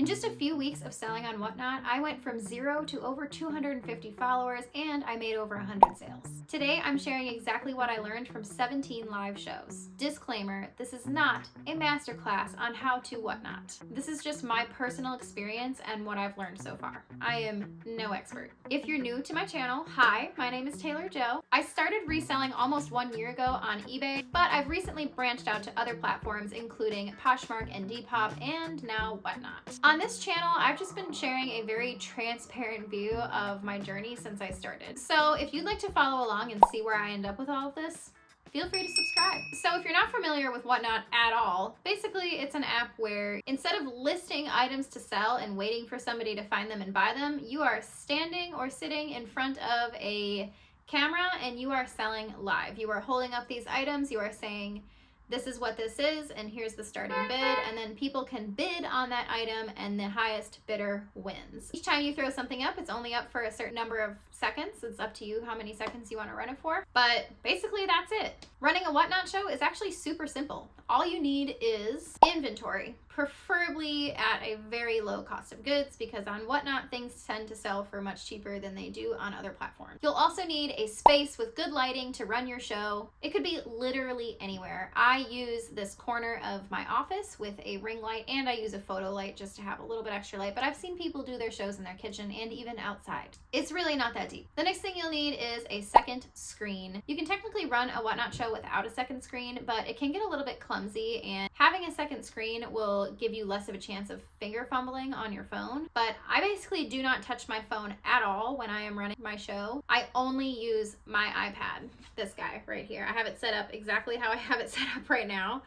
In just a few weeks of selling on Whatnot, I went from 0 to over 250 followers and I made over 100 sales. Today, I'm sharing exactly what I learned from 17 live shows. Disclaimer, this is not a masterclass on how to Whatnot. This is just my personal experience and what I've learned so far. I am no expert. If you're new to my channel, hi, my name is Taylor Jo. I started reselling almost 1 year ago on eBay, but I've recently branched out to other platforms including Poshmark and Depop and now Whatnot. On this channel, I've just been sharing a very transparent view of my journey since I started. So if you'd like to follow along and see where I end up with all of this, feel free to subscribe. So if you're not familiar with Whatnot at all, basically it's an app where instead of listing items to sell and waiting for somebody to find them and buy them, you are standing or sitting in front of a camera and you are selling live. You are holding up these items, you are saying, this is what this is, and here's the starting bid, and then people can bid on that item, and the highest bidder wins. Each time you throw something up, it's only up for a certain number of seconds. It's up to you how many seconds you want to run it for, but basically that's it. Running a Whatnot show is actually super simple. All you need is inventory, preferably at a very low cost of goods, because on Whatnot, things tend to sell for much cheaper than they do on other platforms. You'll also need a space with good lighting to run your show. It could be literally anywhere. I use this corner of my office with a ring light, and I use a photo light just to have a little bit extra light, but I've seen people do their shows in their kitchen and even outside. It's really not that deep. The next thing you'll need is a second screen. You can technically run a Whatnot show without a second screen, but it can get a little bit clumsy, and having a second screen will give you less of a chance of finger fumbling on your phone. But I basically do not touch my phone at all when I am running my show. I only use my iPad, this guy right here. I have it set up exactly how I have it set up right now,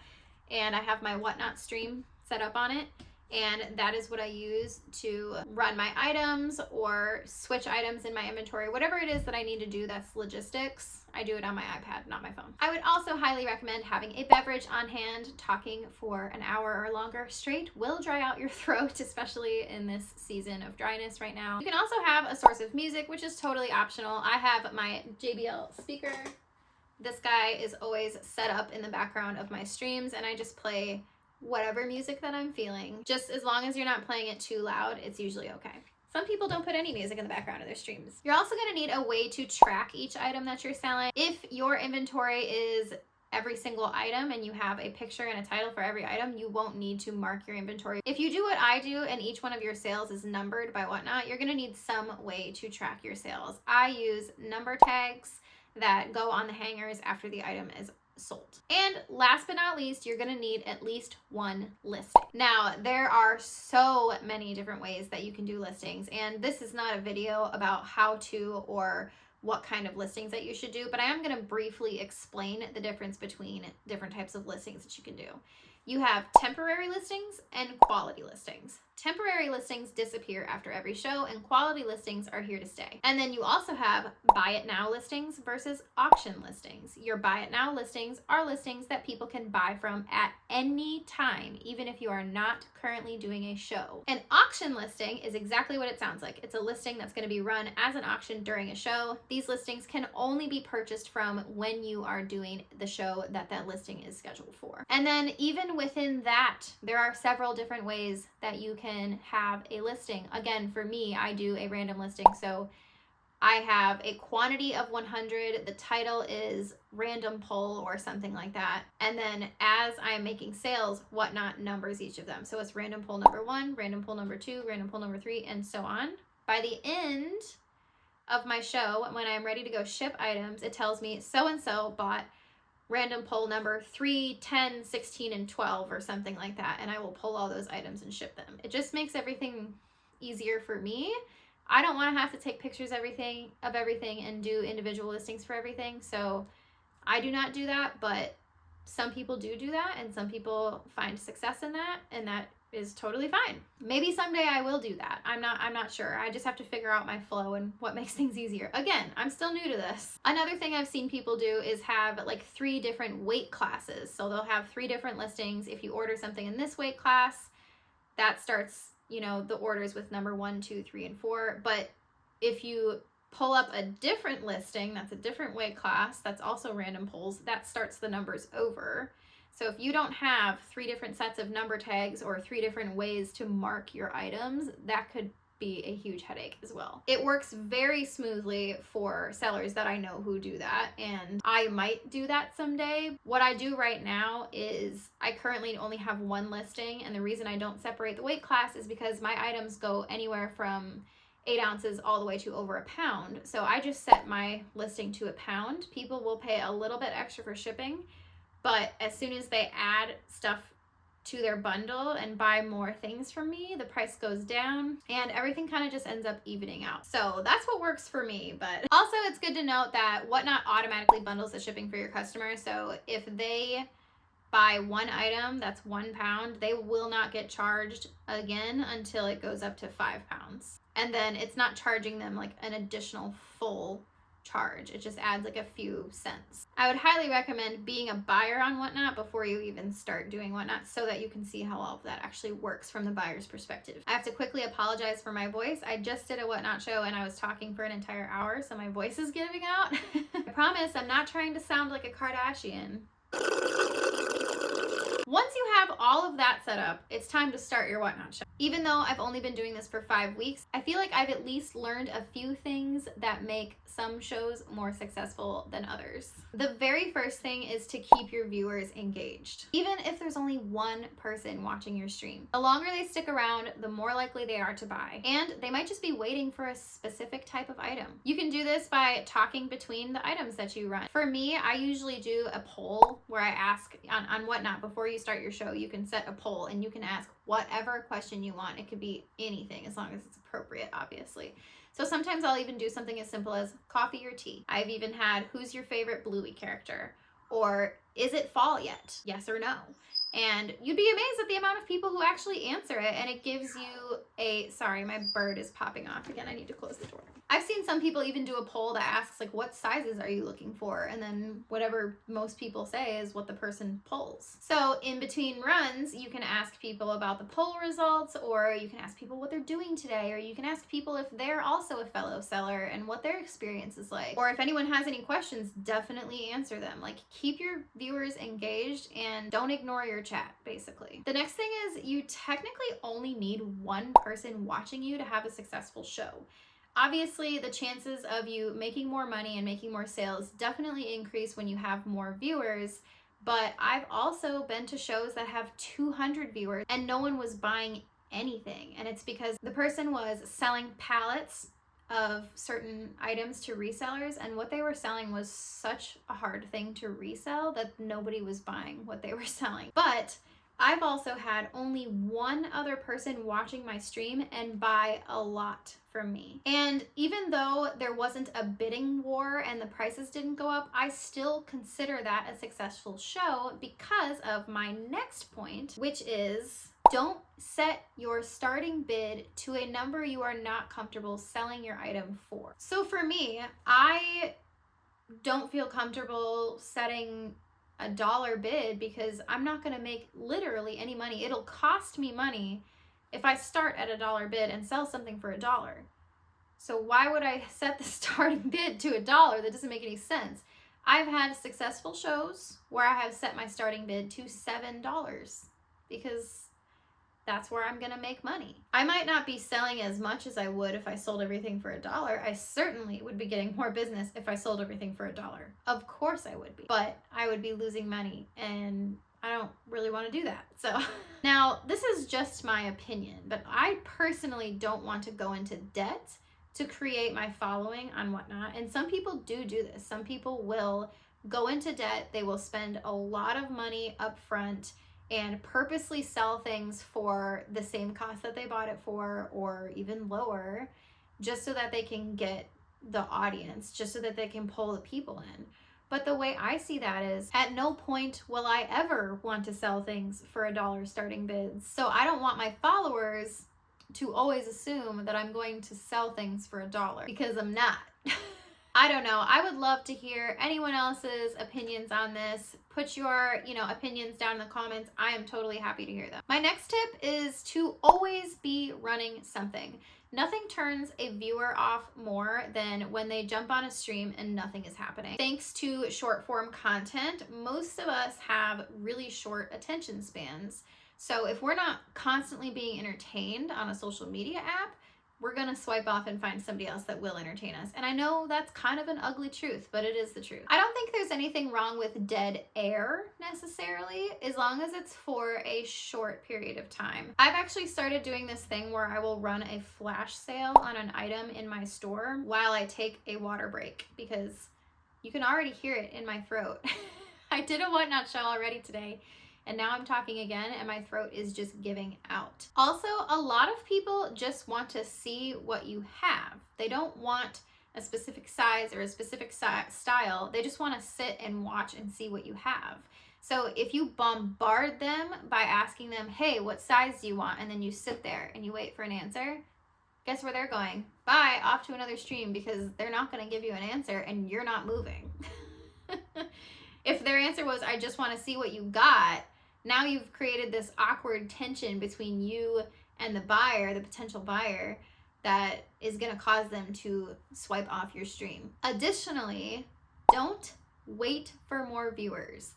and I have my Whatnot stream set up on it, and that is what I use to run my items or switch items in my inventory. Whatever it is that I need to do that's logistics, I do it on my iPad, not my phone. I would also highly recommend having a beverage on hand. Talking for an hour or longer straight will dry out your throat, especially in this season of dryness right now. You can also have a source of music, which is totally optional. I have my JBL speaker. This guy is always set up in the background of my streams, and I just play whatever music that I'm feeling. Just as long as you're not playing it too loud, it's usually okay. Some people don't put any music in the background of their streams. You're also going to need a way to track each item that you're selling. If your inventory is every single item and you have a picture and a title for every item, you won't need to mark your inventory. If you do what I do and each one of your sales is numbered by Whatnot, you're going to need some way to track your sales. I use number tags that go on the hangers after the item is sold. And last but not least, you're going to need at least one listing. Now, there are so many different ways that you can do listings, and this is not a video about how to or what kind of listings that you should do, but I am going to briefly explain the difference between different types of listings that you can do. You have temporary listings and quality listings. Temporary listings disappear after every show, and quality listings are here to stay. And then you also have buy it now listings versus auction listings. Your buy it now listings are listings that people can buy from at any time, even if you are not currently doing a show. An auction listing is exactly what it sounds like. It's a listing that's going to be run as an auction during a show. These listings can only be purchased from when you are doing the show that that listing is scheduled for. And then even within that, there are several different ways that you can have a listing. Again, for me, I do a random listing. So I have a quantity of 100. The title is random pull or something like that. And then as I'm making sales, Whatnot numbers each of them. So it's random pull number 1, random pull number 2, random pull number 3, and so on. By the end of my show, when I'm ready to go ship items, it tells me so-and-so bought random pull number 3, 10, 16, and 12 or something like that, and I will pull all those items and ship them. It just makes everything easier for me. I don't want to have to take pictures of everything and do individual listings for everything, so I do not do that, but some people do that, and some people find success in that, and that is totally fine. Maybe someday I will do that. I'm not sure. I just have to figure out my flow and what makes things easier. Again, I'm still new to this. Another thing I've seen people do is have like 3 different weight classes. So they'll have 3 different listings. If you order something in this weight class, that starts, the orders with number 1, 2, 3, and 4. But if you pull up a different listing, that's a different weight class, that's also random pulls, that starts the numbers over. So if you don't have 3 different sets of number tags or 3 different ways to mark your items, that could be a huge headache as well. It works very smoothly for sellers that I know who do that, and I might do that someday. What I do right now is I currently only have 1 listing, and the reason I don't separate the weight class is because my items go anywhere from 8 ounces all the way to over a pound. So I just set my listing to a pound. People will pay a little bit extra for shipping, but as soon as they add stuff to their bundle and buy more things from me, the price goes down and everything kind of just ends up evening out. So that's what works for me. But also it's good to note that Whatnot automatically bundles the shipping for your customer. So if they buy 1 item that's 1 pound, they will not get charged again until it goes up to 5 pounds. And then it's not charging them like an additional full charge. It just adds like a few cents. I would highly recommend being a buyer on Whatnot before you even start doing Whatnot, so that you can see how all of that actually works from the buyer's perspective. I have to quickly apologize for my voice. I just did a Whatnot show and I was talking for an entire hour, so my voice is giving out. I promise I'm not trying to sound like a Kardashian. Once you have all of that set up, it's time to start your Whatnot show. Even though I've only been doing this for 5 weeks, I feel like I've at least learned a few things that make some shows more successful than others. The very first thing is to keep your viewers engaged. Even if there's only 1 person watching your stream, the longer they stick around, the more likely they are to buy. And they might just be waiting for a specific type of item. You can do this by talking between the items that you run. For me, I usually do a poll where I ask on Whatnot before you start your show. You can set a poll and you can ask whatever question you want. It could be anything as long as it's appropriate, obviously. So sometimes I'll even do something as simple as coffee or tea. I've even had, who's your favorite Bluey character? Or is it fall yet? Yes or no? And you'd be amazed at the amount of people who actually answer it, and it gives you a, sorry, my bird is popping off again. I need to close the door. I've seen some people even do a poll that asks like, what sizes are you looking for? And then whatever most people say is what the person polls. So in between runs, you can ask people about the poll results, or you can ask people what they're doing today, or you can ask people if they're also a fellow seller and what their experience is like. Or if anyone has any questions, definitely answer them. Like, keep your viewers engaged and don't ignore your chat, basically. The next thing is you technically only need 1 person watching you to have a successful show. Obviously, the chances of you making more money and making more sales definitely increase when you have more viewers, but I've also been to shows that have 200 viewers and no one was buying anything. And it's because the person was selling pallets of certain items to resellers, and what they were selling was such a hard thing to resell that nobody was buying what they were selling. But I've also had only 1 other person watching my stream and buy a lot from me. And even though there wasn't a bidding war and the prices didn't go up, I still consider that a successful show because of my next point, which is don't set your starting bid to a number you are not comfortable selling your item for. So for me, I don't feel comfortable setting a $1 bid because I'm not going to make literally any money. It'll cost me money if I start at a $1 bid and sell something for $1. So why would I set the starting bid to $1? That doesn't make any sense. I've had successful shows where I have set my starting bid to $7 because that's where I'm going to make money. I might not be selling as much as I would if I sold everything for $1. I certainly would be getting more business if I sold everything for $1. Of course I would be, but I would be losing money, and I don't really want to do that. So now this is just my opinion, but I personally don't want to go into debt to create my following on Whatnot. And some people do this. Some people will go into debt. They will spend a lot of money up front and purposely sell things for the same cost that they bought it for, or even lower, just so that they can get the audience, just so that they can pull the people in. But the way I see that is, at no point will I ever want to sell things for $1 starting bids. So I don't want my followers to always assume that I'm going to sell things for $1, because I'm not. I don't know. I would love to hear anyone else's opinions on this. Put your, opinions down in the comments. I am totally happy to hear them. My next tip is to always be running something. Nothing turns a viewer off more than when they jump on a stream and nothing is happening. Thanks to short form content, most of us have really short attention spans. So if we're not constantly being entertained on a social media app, we're going to swipe off and find somebody else that will entertain us. And I know that's kind of an ugly truth, but it is the truth. I don't think there's anything wrong with dead air necessarily, as long as it's for a short period of time. I've actually started doing this thing where I will run a flash sale on an item in my store while I take a water break, because you can already hear it in my throat. I did a Whatnot show already today, and now I'm talking again and my throat is just giving out. Also, a lot of people just want to see what you have. They don't want a specific size or a specific style. They just want to sit and watch and see what you have. So if you bombard them by asking them, hey, what size do you want? And then you sit there and you wait for an answer, guess where they're going? Bye, off to another stream, because they're not going to give you an answer and you're not moving. If their answer was, I just want to see what you got, now you've created this awkward tension between you and the buyer, the potential buyer, that is going to cause them to swipe off your stream. Additionally, don't wait for more viewers.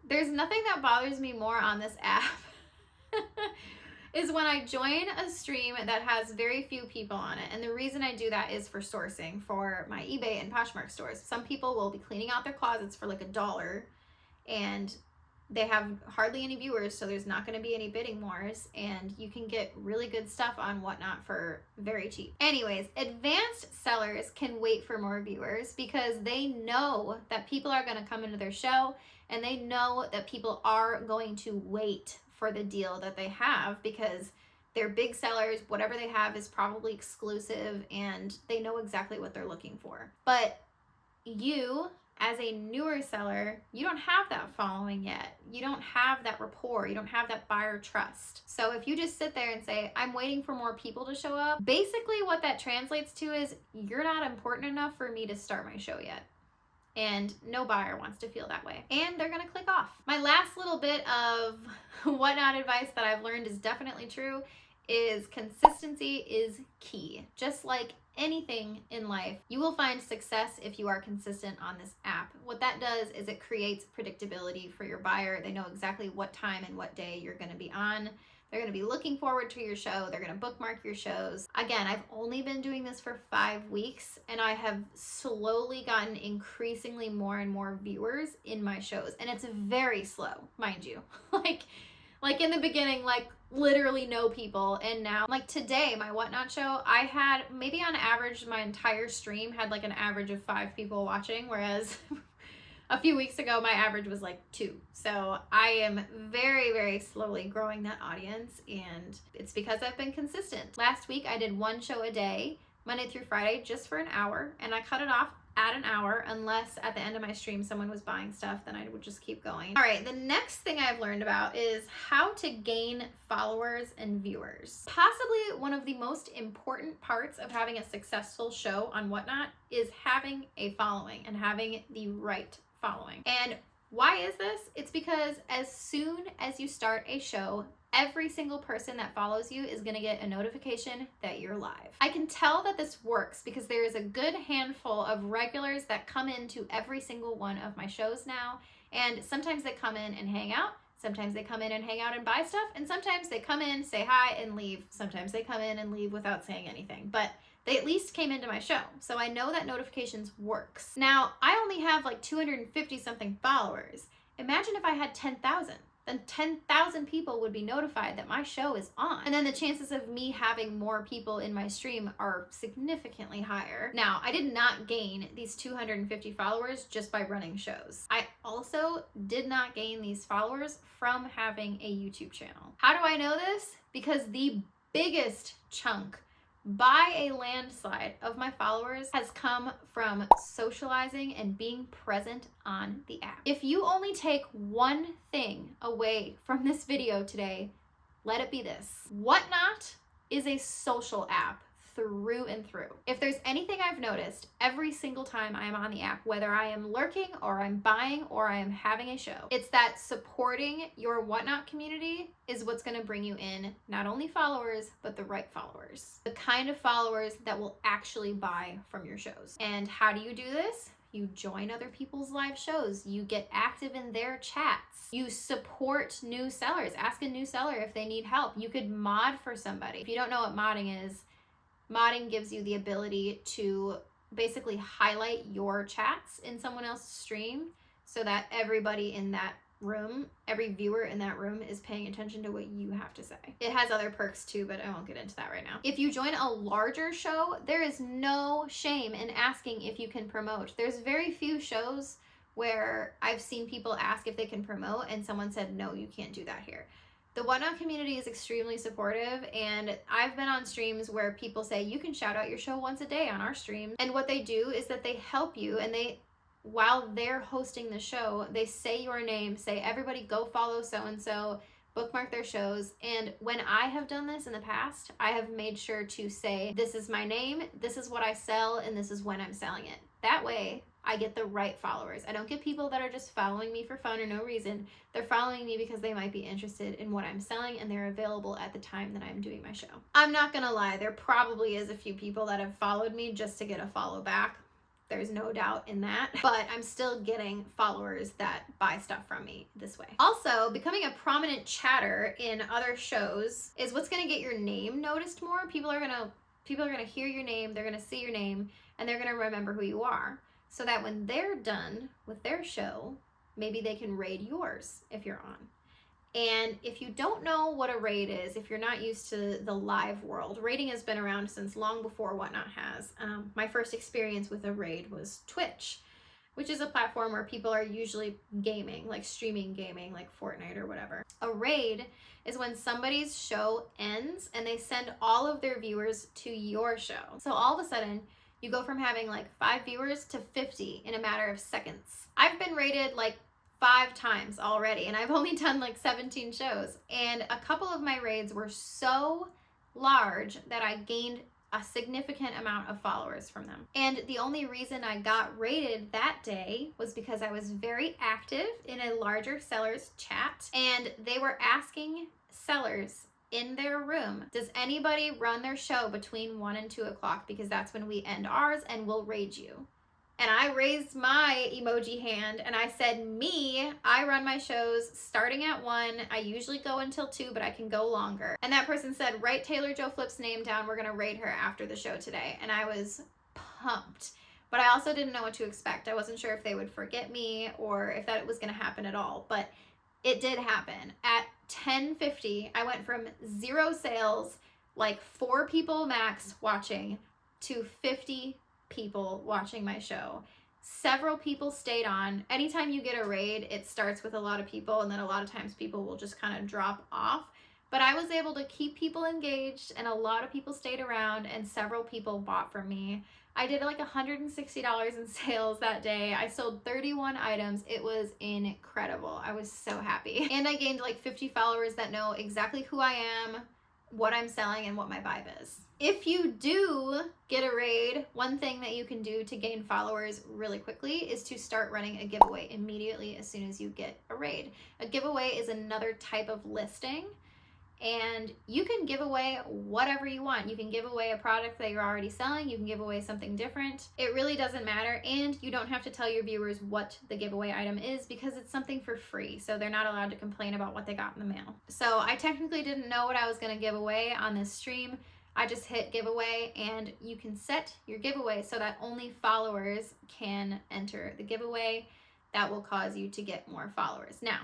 There's nothing that bothers me more on this app is when I join a stream that has very few people on it. And the reason I do that is for sourcing for my eBay and Poshmark stores. Some people will be cleaning out their closets for like $1 and they have hardly any viewers, so there's not going to be any bidding wars, and you can get really good stuff on Whatnot for very cheap. Anyways, advanced sellers can wait for more viewers because they know that people are going to come into their show, and they know that people are going to wait for the deal that they have because they're big sellers. Whatever they have is probably exclusive, and they know exactly what they're looking for. But you, as a newer seller, you don't have that following yet. You don't have that rapport. You don't have that buyer trust. So if you just sit there and say, I'm waiting for more people to show up, basically what that translates to is you're not important enough for me to start my show yet. And no buyer wants to feel that way. And they're gonna click off. My last little bit of Whatnot advice that I've learned is definitely true is consistency is key. Just like anything in life, you will find success if you are consistent on this app. What that does is it creates predictability for your buyer. They know exactly what time and what day you're going to be on. They're going to be looking forward to your show. They're going to bookmark your shows. Again, I've only been doing this for 5 weeks, and I have slowly gotten increasingly more and more viewers in my shows. And it's very slow, mind you. Like in the beginning, like literally no people. And now, like today, my Whatnot show, I had maybe on average, my entire stream had like an average of 5 people watching, whereas a few weeks ago, my average was like 2. So I am very, very slowly growing that audience, and it's because I've been consistent. Last week, I did 1 show a day, Monday through Friday, just for an hour, and I cut it off at an hour, unless at the end of my stream someone was buying stuff, then I would just keep going. All right, the next thing I've learned about is how to gain followers and viewers. Possibly one of the most important parts of having a successful show on Whatnot is having a following and having the right following. And why is this? It's because as soon as you start a show, every single person that follows you is going to get a notification that you're live. I can tell that this works because there is a good handful of regulars that come into every single one of my shows now, and sometimes they come in and hang out, sometimes they come in and hang out and buy stuff, and sometimes they come in, say hi, and leave. Sometimes they come in and leave without saying anything, but they at least came into my show, so I know that notifications works. Now, I only have like 250 something followers. Imagine if I had 10,000. Then 10,000 people would be notified that my show is on. And then the chances of me having more people in my stream are significantly higher. Now, I did not gain these 250 followers just by running shows. I also did not gain these followers from having a YouTube channel. How do I know this? Because the biggest chunk by a landslide of my followers has come from socializing and being present on the app. If you only take one thing away from this video today, let it be this. Whatnot is a social app through and through. If there's anything I've noticed every single time I am on the app, whether I am lurking or I'm buying or I am having a show, it's that supporting your Whatnot community is what's going to bring you in not only followers, but the right followers. The kind of followers that will actually buy from your shows. And how do you do this? You join other people's live shows. You get active in their chats. You support new sellers. Ask a new seller if they need help. You could mod for somebody. If you don't know what modding is, modding gives you the ability to basically highlight your chats in someone else's stream so that everybody in that room, every viewer in that room is paying attention to what you have to say. It has other perks too, but I won't get into that right now. If you join a larger show, there is no shame in asking if you can promote. There's very few shows where I've seen people ask if they can promote and someone said, no, you can't do that here. The Whatnot community is extremely supportive, and I've been on streams where people say, you can shout out your show once a day on our stream. And what they do is that they help you, and while they're hosting the show, they say your name, say, everybody go follow so-and-so, bookmark their shows. And when I have done this in the past, I have made sure to say, this is my name, this is what I sell, and this is when I'm selling it. That way, I get the right followers. I don't get people that are just following me for fun or no reason. They're following me because they might be interested in what I'm selling and they're available at the time that I'm doing my show. I'm not gonna lie, there probably is a few people that have followed me just to get a follow back. There's no doubt in that, but I'm still getting followers that buy stuff from me this way. Also, becoming a prominent chatter in other shows is what's gonna get your name noticed more. People are gonna hear your name, they're gonna see your name, and they're gonna remember who you are. So that when they're done with their show, maybe they can raid yours if you're on. And if you don't know what a raid is, if you're not used to the live world, raiding has been around since long before Whatnot has. My first experience with a raid was Twitch, which is a platform where people are usually gaming, like streaming gaming, like Fortnite or whatever. A raid is when somebody's show ends and they send all of their viewers to your show. So all of a sudden, you go from having like 5 viewers to 50 in a matter of seconds. I've been rated like 5 times already, and I've only done like 17 shows. And a couple of my raids were so large that I gained a significant amount of followers from them. And the only reason I got rated that day was because I was very active in a larger sellers chat, and they were asking sellers in their room, does anybody run their show between 1 and 2 o'clock? Because that's when we end ours and we'll raid you. And I raised my emoji hand and I said, me, I run my shows starting at 1. I usually go until 2, but I can go longer. And that person said, write Taylor Joe Flip's name down. We're gonna raid her after the show today. And I was pumped. But I also didn't know what to expect. I wasn't sure if they would forget me or if that was gonna happen at all. But it did happen. At 10:50, I went from 0 sales, like 4 people max watching, to 50 people watching my show. Several people stayed on. Anytime you get a raid, it starts with a lot of people, and then a lot of times people will just kind of drop off. But I was able to keep people engaged, and a lot of people stayed around, and several people bought from me. I did like $160 in sales that day. I sold 31 items. It was incredible. I was so happy. And I gained like 50 followers that know exactly who I am, what I'm selling, and what my vibe is. If you do get a raid, one thing that you can do to gain followers really quickly is to start running a giveaway immediately as soon as you get a raid. A giveaway is another type of listing, and you can give away whatever you want. You can give away a product that you're already selling. You can give away something different. It really doesn't matter, and you don't have to tell your viewers what the giveaway item is because it's something for free, so they're not allowed to complain about what they got in the mail. So I technically didn't know what I was going to give away on this stream. I just hit giveaway, and you can set your giveaway so that only followers can enter the giveaway. That will cause you to get more followers. Now,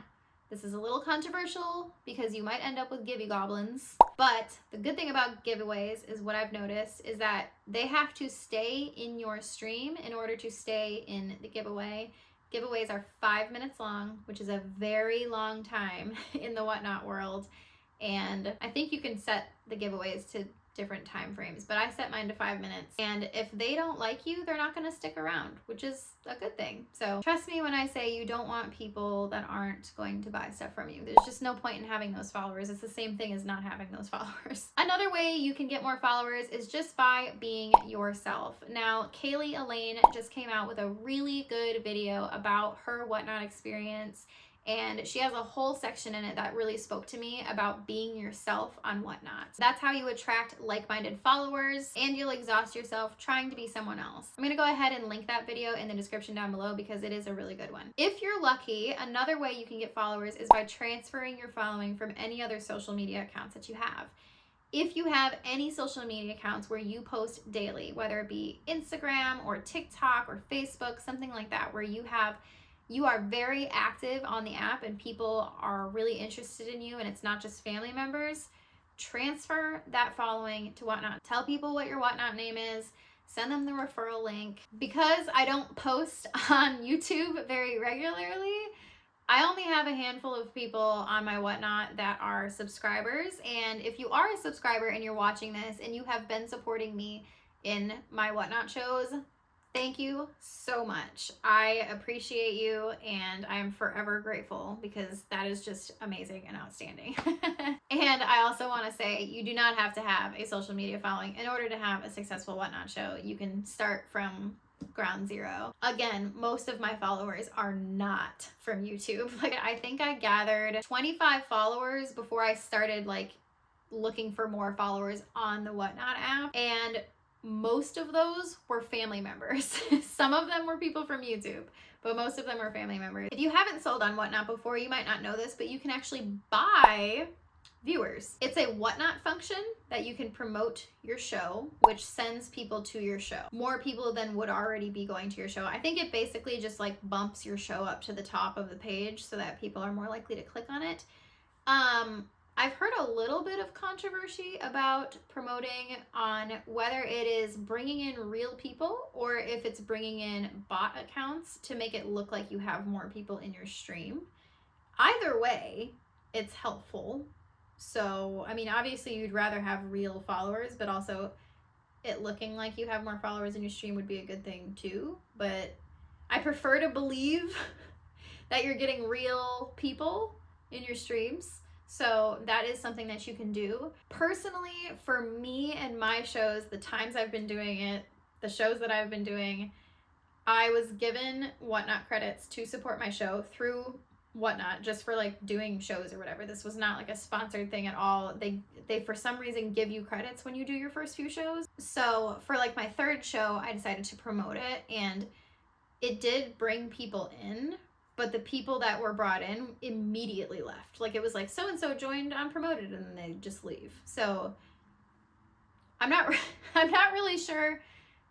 this is a little controversial because you might end up with givey goblins, but the good thing about giveaways is what I've noticed is that they have to stay in your stream in order to stay in the giveaway. Giveaways are 5 minutes long, which is a very long time in the Whatnot world. And I think you can set the giveaways to different time frames, but I set mine to 5 minutes. And if they don't like you, they're not going to stick around, which is a good thing. So trust me when I say you don't want people that aren't going to buy stuff from you. There's just no point in having those followers. It's the same thing as not having those followers. Another way you can get more followers is just by being yourself. Now, Kaylee Elaine just came out with a really good video about her Whatnot experience, and she has a whole section in it that really spoke to me about being yourself on Whatnot. That's how you attract like-minded followers, and you'll exhaust yourself trying to be someone else. I'm gonna go ahead and link that video in the description down below because it is a really good one. If you're lucky, another way you can get followers is by transferring your following from any other social media accounts that you have. If you have any social media accounts where you post daily, whether it be Instagram or TikTok or Facebook, something like that, where you are very active on the app and people are really interested in you and it's not just family members, transfer that following to Whatnot. Tell people what your Whatnot name is, send them the referral link. Because I don't post on YouTube very regularly, I only have a handful of people on my Whatnot that are subscribers. And if you are a subscriber and you're watching this and you have been supporting me in my Whatnot shows, thank you so much. I appreciate you and I am forever grateful because that is just amazing and outstanding. And I also want to say you do not have to have a social media following in order to have a successful Whatnot show. You can start from ground zero. Again, most of my followers are not from YouTube. Like, I think I gathered 25 followers before I started looking for more followers on the Whatnot app, and most of those were family members. Some of them were people from YouTube, but most of them were family members. If you haven't sold on Whatnot before, you might not know this, but you can actually buy viewers. It's a Whatnot function that you can promote your show, which sends people to your show. More people than would already be going to your show. I think it basically just bumps your show up to the top of the page so that people are more likely to click on it. I've heard a little bit of controversy about promoting on whether it is bringing in real people or if it's bringing in bot accounts to make it look like you have more people in your stream. Either way, it's helpful. So, I mean, obviously you'd rather have real followers, but also it looking like you have more followers in your stream would be a good thing too. But I prefer to believe that you're getting real people in your streams. So that is something that you can do. Personally, for me and my shows, the times I've been doing it, the shows that I've been doing, I was given Whatnot credits to support my show through Whatnot, just for doing shows or whatever. This was not a sponsored thing at all. They for some reason give you credits when you do your first few shows. So for my third show, I decided to promote it, and it did bring people in. But the people that were brought in immediately left. It was so-and-so joined unpromoted, and then they just leave. So I'm not really sure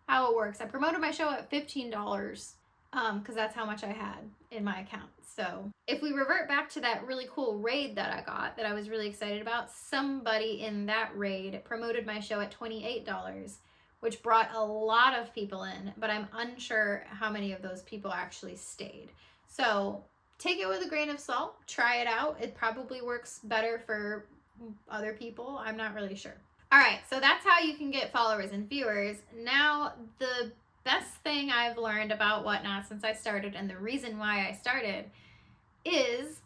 how it works. I promoted my show at $15 because that's how much I had in my account. So if we revert back to that really cool raid that I got that I was really excited about, somebody in that raid promoted my show at $28, which brought a lot of people in, but I'm unsure how many of those people actually stayed. So take it with a grain of salt, try it out. It probably works better for other people. I'm not really sure. All right, so that's how you can get followers and viewers. Now, the best thing I've learned about Whatnot since I started, and the reason why I started, is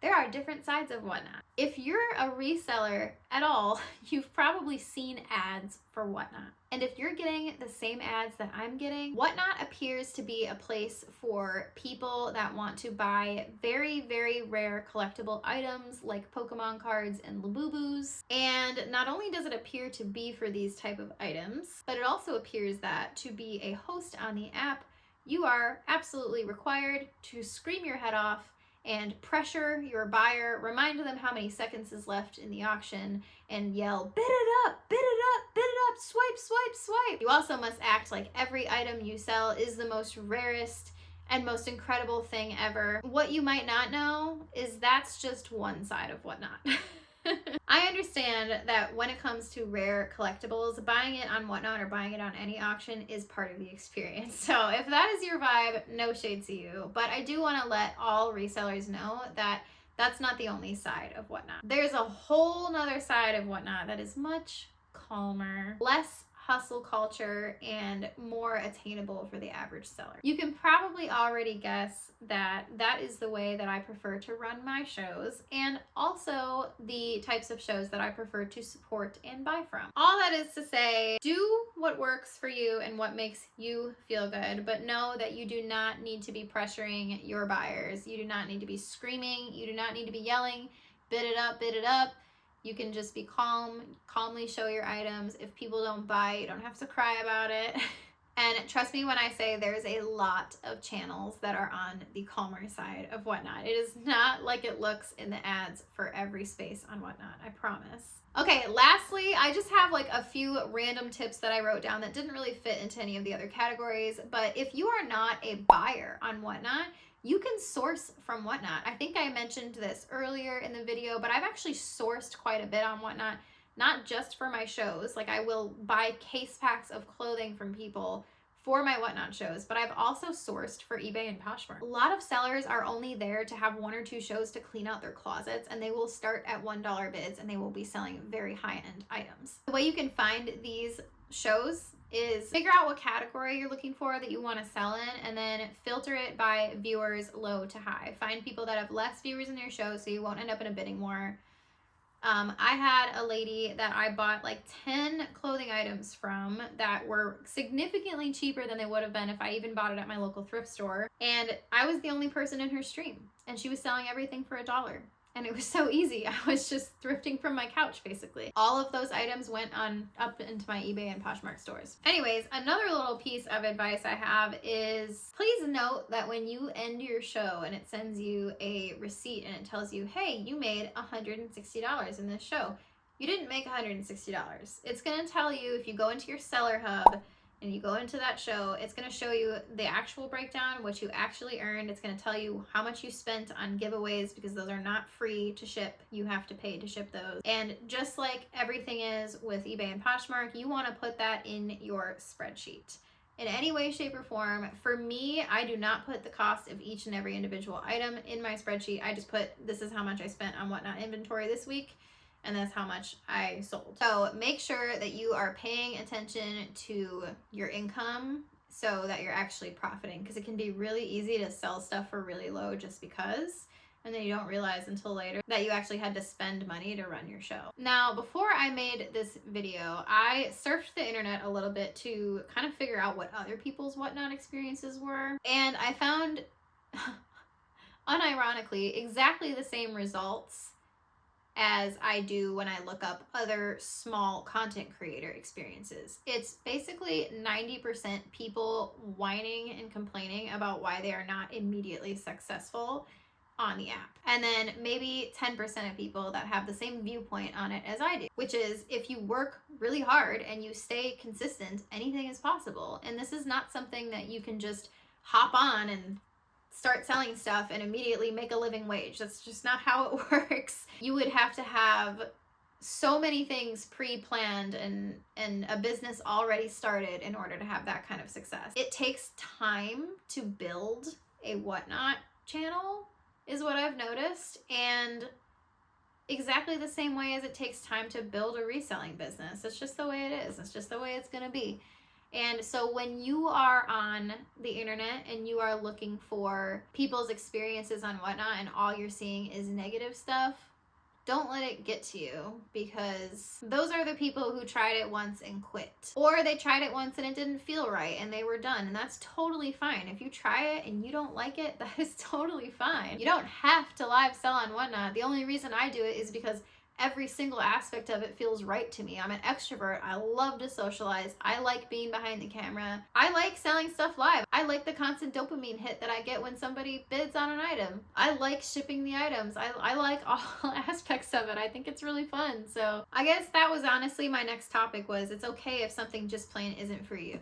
there are different sides of Whatnot. If you're a reseller at all, you've probably seen ads for Whatnot. And if you're getting the same ads that I'm getting, Whatnot appears to be a place for people that want to buy very, very rare collectible items like Pokemon cards and Labubus. And not only does it appear to be for these type of items, but it also appears that to be a host on the app, you are absolutely required to scream your head off and pressure your buyer, remind them how many seconds is left in the auction, and yell, bid it up, bid it up, bid it up, swipe, swipe, swipe. You also must act like every item you sell is the most rarest and most incredible thing ever. What you might not know is that's just one side of Whatnot. I understand that when it comes to rare collectibles, buying it on Whatnot or buying it on any auction is part of the experience. So if that is your vibe, no shade to you. But I do want to let all resellers know that that's not the only side of Whatnot. There's a whole nother side of Whatnot that is much, calmer, less hustle culture, and more attainable for the average seller. You can probably already guess that that is the way that I prefer to run my shows, and also the types of shows that I prefer to support and buy from. All that is to say, do what works for you and what makes you feel good, but know that you do not need to be pressuring your buyers. You do not need to be screaming. You do not need to be yelling, bid it up, bid it up. You can just be calm, calmly show your items. If people don't buy, you don't have to cry about it. And trust me when I say there's a lot of channels that are on the calmer side of Whatnot. It is not like it looks in the ads for every space on Whatnot, I promise. Okay, lastly, I just have like a few random tips that I wrote down that didn't really fit into any of the other categories. But if you are not a buyer on Whatnot, you can source from Whatnot. I think I mentioned this earlier in the video, but I've actually sourced quite a bit on Whatnot, not just for my shows. Like I will buy case packs of clothing from people for my Whatnot shows, but I've also sourced for eBay and Poshmark. A lot of sellers are only there to have 1 or 2 shows to clean out their closets, and they will start at $1 bids and they will be selling very high-end items. The way you can find these shows is figure out what category you're looking for that you want to sell in, and then filter it by viewers low to high. Find people that have less viewers in their show so you won't end up in a bidding war. I had a lady that I bought like 10 clothing items from that were significantly cheaper than they would have been if I even bought it at my local thrift store. And I was the only person in her stream, and she was selling everything for $1. And it was so easy. I was just thrifting from my couch, basically. All of those items went on up into my eBay and Poshmark stores. Anyways, another little piece of advice I have is please note that when you end your show and it sends you a receipt and it tells you, hey, you made $160 in this show. You didn't make $160. It's going to tell you, if you go into your seller hub and you go into that show, it's going to show you the actual breakdown, what you actually earned. It's going to tell you how much you spent on giveaways, because those are not free to ship. You have to pay to ship those. And just like everything is with eBay and Poshmark, you want to put that in your spreadsheet in any way, shape, or form. For me, I do not put the cost of each and every individual item in my spreadsheet. I just put, this is how much I spent on Whatnot inventory this week, and that's how much I sold. So make sure that you are paying attention to your income so that you're actually profiting, because it can be really easy to sell stuff for really low just because, and then you don't realize until later that you actually had to spend money to run your show. Now, before I made this video, I surfed the internet a little bit to kind of figure out what other people's Whatnot experiences were, and I found, unironically, exactly the same results as I do when I look up other small content creator experiences. It's basically 90% people whining and complaining about why they are not immediately successful on the app. And then maybe 10% of people that have the same viewpoint on it as I do, which is if you work really hard and you stay consistent, anything is possible. And this is not something that you can just hop on and start selling stuff and immediately make a living wage. That's just not how it works. You would have to have so many things pre-planned and a business already started in order to have that kind of success. It takes time to build a Whatnot channel, is what I've noticed, and exactly the same way as it takes time to build a reselling business. It's just the way it is. It's just the way it's gonna be. And so when you are on the internet and you are looking for people's experiences on Whatnot and all you're seeing is negative stuff, don't let it get to you, because those are the people who tried it once and quit. Or they tried it once and it didn't feel right and they were done, and that's totally fine. If you try it and you don't like it, that is totally fine. You don't have to live sell on Whatnot. The only reason I do it is because every single aspect of it feels right to me. I'm an extrovert. I love to socialize. I like being behind the camera. I like selling stuff live. I like the constant dopamine hit that I get when somebody bids on an item. I like shipping the items. I like all aspects of it. I think it's really fun. So I guess that was honestly my next topic, was it's okay if something just plain isn't for you.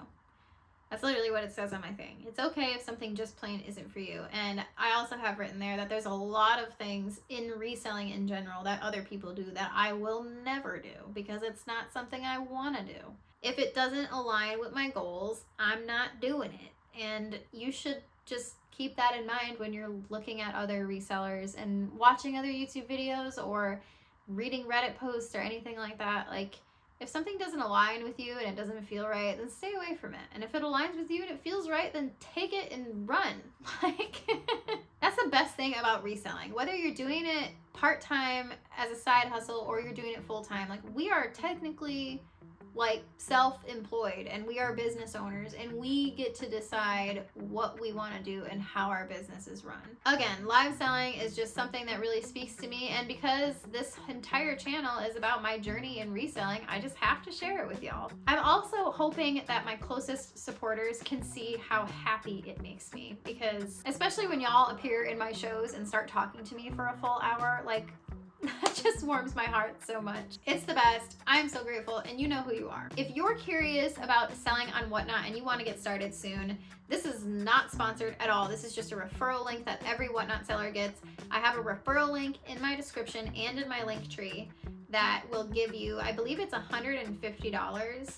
That's literally what it says on my thing. It's okay if something just plain isn't for you. And I also have written there that there's a lot of things in reselling in general that other people do that I will never do, because it's not something I want to do. If it doesn't align with my goals, I'm not doing it. And you should just keep that in mind when you're looking at other resellers and watching other YouTube videos or reading Reddit posts or anything like that. Like, If something doesn't align with you and it doesn't feel right, then stay away from it. And if it aligns with you and it feels right, then take it and run. Like, that's the best thing about reselling. Whether you're doing it part-time as a side hustle or you're doing it full-time, like, we are technically like self-employed and we are business owners and we get to decide what we want to do and how our business is run. Again, live selling is just something that really speaks to me, and because this entire channel is about my journey in reselling, I just have to share it with y'all. I'm also hoping that my closest supporters can see how happy it makes me, because especially when y'all appear in my shows and start talking to me for a full hour, like, that just warms my heart so much. It's the best. I'm so grateful, and you know who you are. If you're curious about selling on Whatnot and you want to get started soon, this is not sponsored at all. This is just a referral link that every Whatnot seller gets. I have a referral link in my description and in my link tree that will give you, I believe it's $150.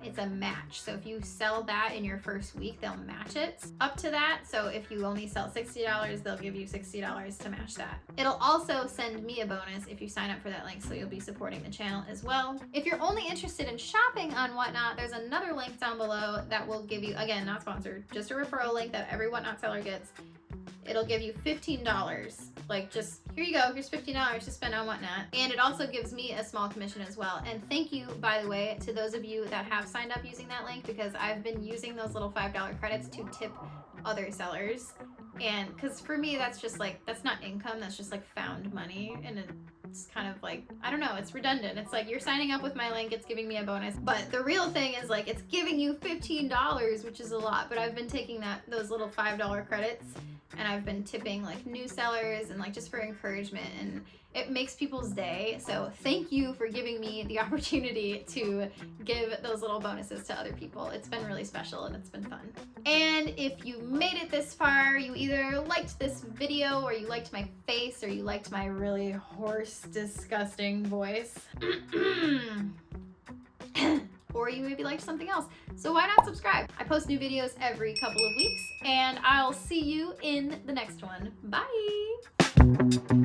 It's a match. So if you sell that in your first week, they'll match it up to that. So if you only sell $60, they'll give you $60 to match that. It'll also send me a bonus if you sign up for that link, so you'll be supporting the channel as well. If you're only interested in shopping on Whatnot, there's another link down below that will give you, again, not sponsored, just a referral link that every Whatnot seller gets. It'll give you $15. Like, just, here you go, here's $15 to spend on Whatnot. And it also gives me a small commission as well. And thank you, by the way, to those of you that have signed up using that link, because I've been using those little $5 credits to tip other sellers. And because for me, that's just like, that's not income, that's just like found money. And it's kind of like, I don't know, it's redundant. It's like, you're signing up with my link, it's giving me a bonus. But the real thing is, like, it's giving you $15, which is a lot. But I've been taking those little $5 credits, and I've been tipping like new sellers and like just for encouragement, and it makes people's day. So thank you for giving me the opportunity to give those little bonuses to other people. It's been really special and it's been fun. And if you made it this far, you either liked this video or you liked my face or you liked my really hoarse, disgusting voice. Or you maybe liked something else. So why not subscribe? I post new videos every couple of weeks, and I'll see you in the next one. Bye!